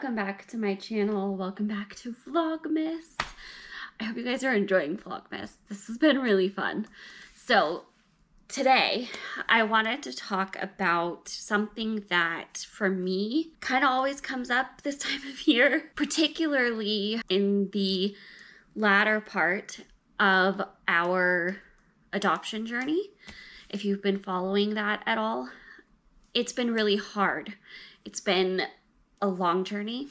welcome back to my channel. Welcome back to Vlogmas. I hope you guys are enjoying Vlogmas. This has been really fun. So today I wanted to talk about something that for me kind of always comes up this time of year, particularly in the latter part of our adoption journey. If you've been following that at all, it's been really hard. It's been a long journey.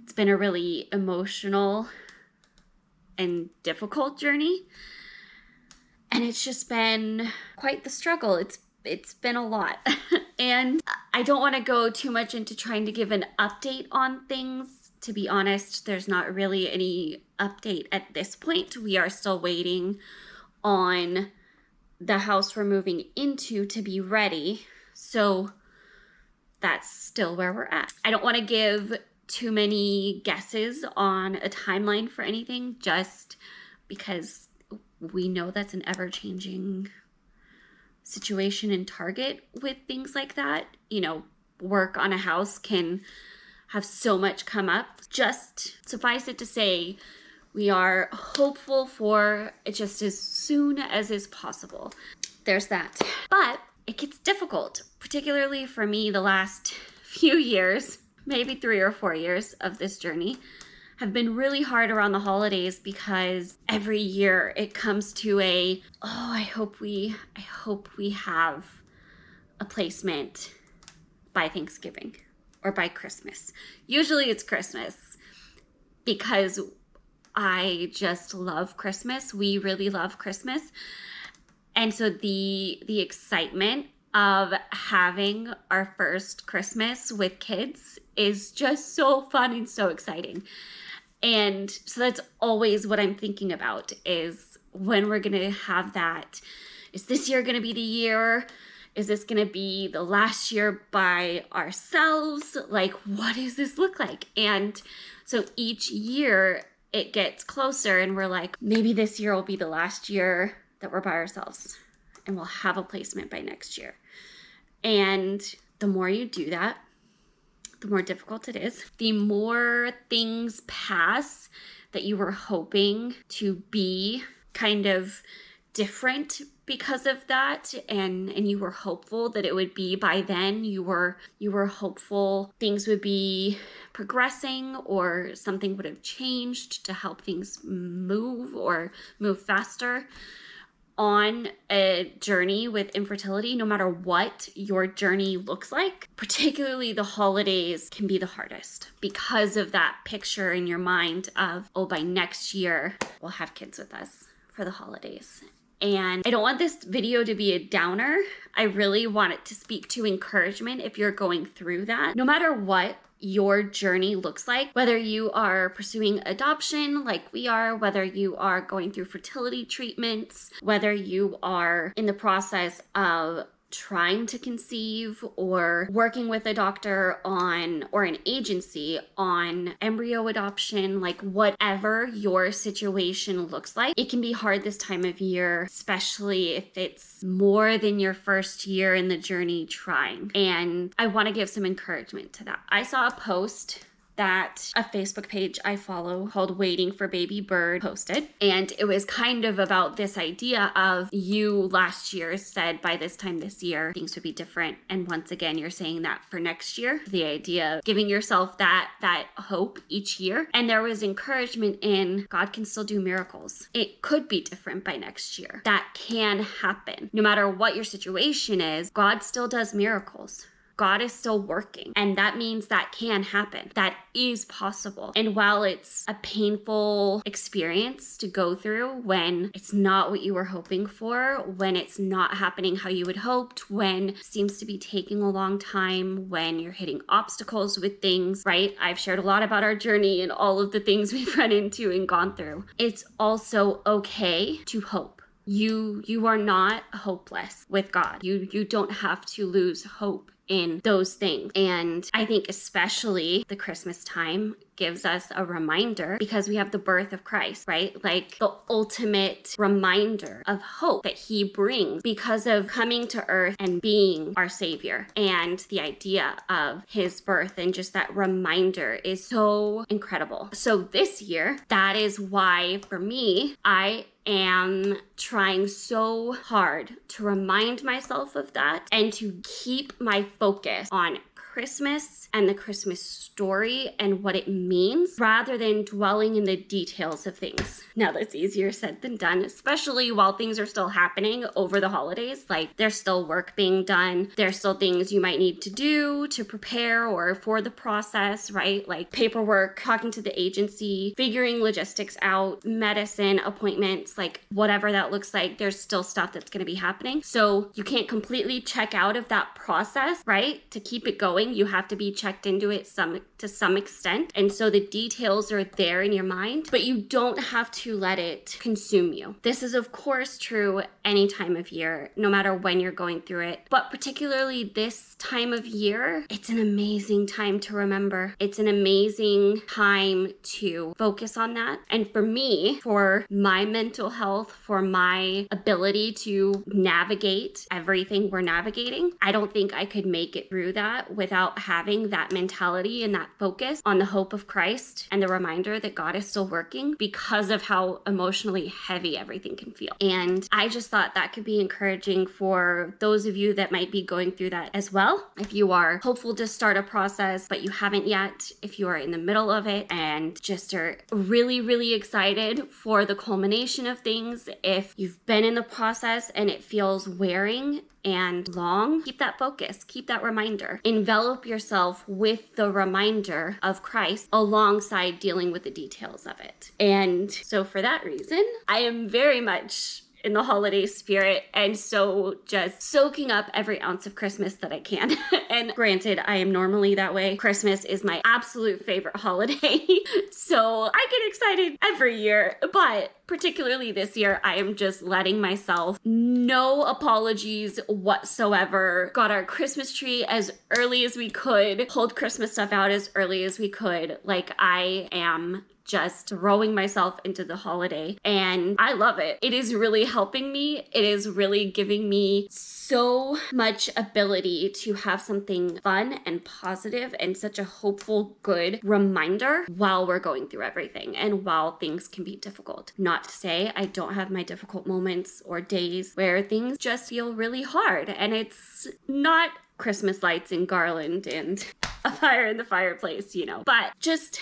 It's been a really emotional and difficult journey. And it's just been quite the struggle. It's been a lot. And I don't want to go too much into trying to give an update on things. To be honest, there's not really any update at this point. We are still waiting on the house we're moving into to be ready. So that's still where we're at. I don't want to give too many guesses on a timeline for anything, just because we know that's an ever-changing situation and target with things like that. You know, work on a house can have so much come up. Just suffice it to say, we are hopeful for it just as soon as is possible. There's that. But it gets difficult, particularly for me. The last few years, maybe 3 or 4 years of this journey, have been really hard around the holidays because every year it comes to I hope we have a placement by Thanksgiving or by Christmas. Usually it's Christmas because I just love Christmas. We really love Christmas. And so the excitement of having our first Christmas with kids is just so fun and so exciting. And so that's always what I'm thinking about, is when we're going to have that. Is this year going to be the year? Is this going to be the last year by ourselves? Like, what does this look like? And so each year it gets closer and we're like, maybe this year will be the last year that we're by ourselves and we'll have a placement by next year. And the more you do that, the more difficult it is. The more things pass that you were hoping to be kind of different because of that, and you were hopeful that it would be by then. You were hopeful things would be progressing or something would have changed to help things move or move faster on a journey with infertility. No matter what your journey looks like, particularly the holidays can be the hardest because of that picture in your mind of, oh, by next year we'll have kids with us for the holidays. And I don't want this video to be a downer. I really want it to speak to encouragement if you're going through that. No matter what your journey looks like, whether you are pursuing adoption like we are, whether you are going through fertility treatments, whether you are in the process of trying to conceive or working with a doctor on, or an agency on embryo adoption, like whatever your situation looks like, it can be hard this time of year, especially if it's more than your first year in the journey trying. And I want to give some encouragement to that. I saw a post that a Facebook page I follow called Waiting for Baby Bird posted. And it was kind of about this idea of, you last year said by this time this year, things would be different. And once again, you're saying that for next year. The idea of giving yourself that hope each year. And there was encouragement in, God can still do miracles. It could be different by next year. That can happen. No matter what your situation is, God still does miracles. God is still working, and that means that can happen. That is possible. And while it's a painful experience to go through when it's not what you were hoping for, when it's not happening how you had hoped, when it seems to be taking a long time, when you're hitting obstacles with things, right? I've shared a lot about our journey and all of the things we've run into and gone through. It's also okay to hope. You are not hopeless with God. You don't have to lose hope in those things. And I think especially the Christmas time gives us a reminder because we have the birth of Christ, right? Like the ultimate reminder of hope that he brings because of coming to earth and being our savior. And the idea of his birth and just that reminder is so incredible. So this year, that is why for me, I am trying so hard to remind myself of that and to keep my focus on Christmas and the Christmas story and what it means rather than dwelling in the details of things. Now that's easier said than done, especially while things are still happening over the holidays. Like there's still work being done. There's still things you might need to do to prepare or for the process, right? Like paperwork, talking to the agency, figuring logistics out, medicine, appointments, like whatever that looks like, there's still stuff that's going to be happening. So you can't completely check out of that process, right? To keep it going, you have to be checked into it to some extent. And so the details are there in your mind, but you don't have to let it consume you. This is of course true any time of year, no matter when you're going through it. But particularly this time of year, it's an amazing time to remember. It's an amazing time to focus on that. And for me, for my mental health, for my ability to navigate everything we're navigating, I don't think I could make it through that without having that mentality and that focus on the hope of Christ and the reminder that God is still working because of how emotionally heavy everything can feel. And I just thought that could be encouraging for those of you that might be going through that as well. If you are hopeful to start a process, but you haven't yet, if you are in the middle of it and just are really, really excited for the culmination of things, if you've been in the process and it feels wearing and long, keep that focus, keep that reminder. Envelop yourself with the reminder of Christ alongside dealing with the details of it. And so for that reason, I am very much in the holiday spirit and so just soaking up every ounce of Christmas that I can. And granted, I am normally that way. Christmas is my absolute favorite holiday. So I get excited every year, but particularly this year, I am just letting myself, no apologies whatsoever. Got our Christmas tree as early as we could, pulled Christmas stuff out as early as we could. Like I am just throwing myself into the holiday and I love it. It is really helping me. It is really giving me so much ability to have something fun and positive and such a hopeful, good reminder while we're going through everything and while things can be difficult. Not to say I don't have my difficult moments or days where things just feel really hard and it's not Christmas lights and garland and a fire in the fireplace, but just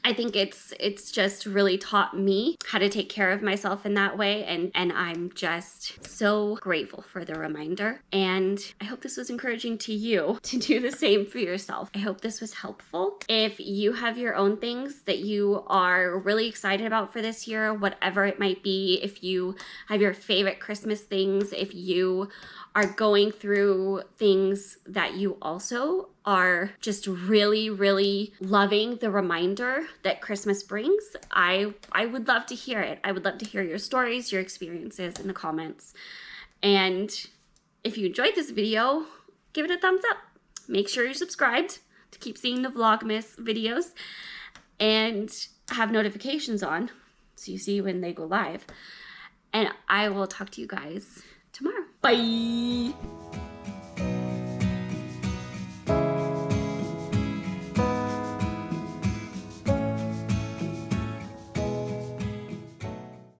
I think it's just really taught me how to take care of myself in that way. And I'm just so grateful for the reminder. And I hope this was encouraging to you to do the same for yourself. I hope this was helpful. If you have your own things that you are really excited about for this year, whatever it might be, if you have your favorite Christmas things, if you are going through things that you also are just really, really loving the reminder that Christmas brings, I would love to hear it. I would love to hear your stories, your experiences in the comments. And if you enjoyed this video, give it a thumbs up. Make sure you're subscribed to keep seeing the Vlogmas videos and have notifications on so you see when they go live. And I will talk to you guys tomorrow. Bye!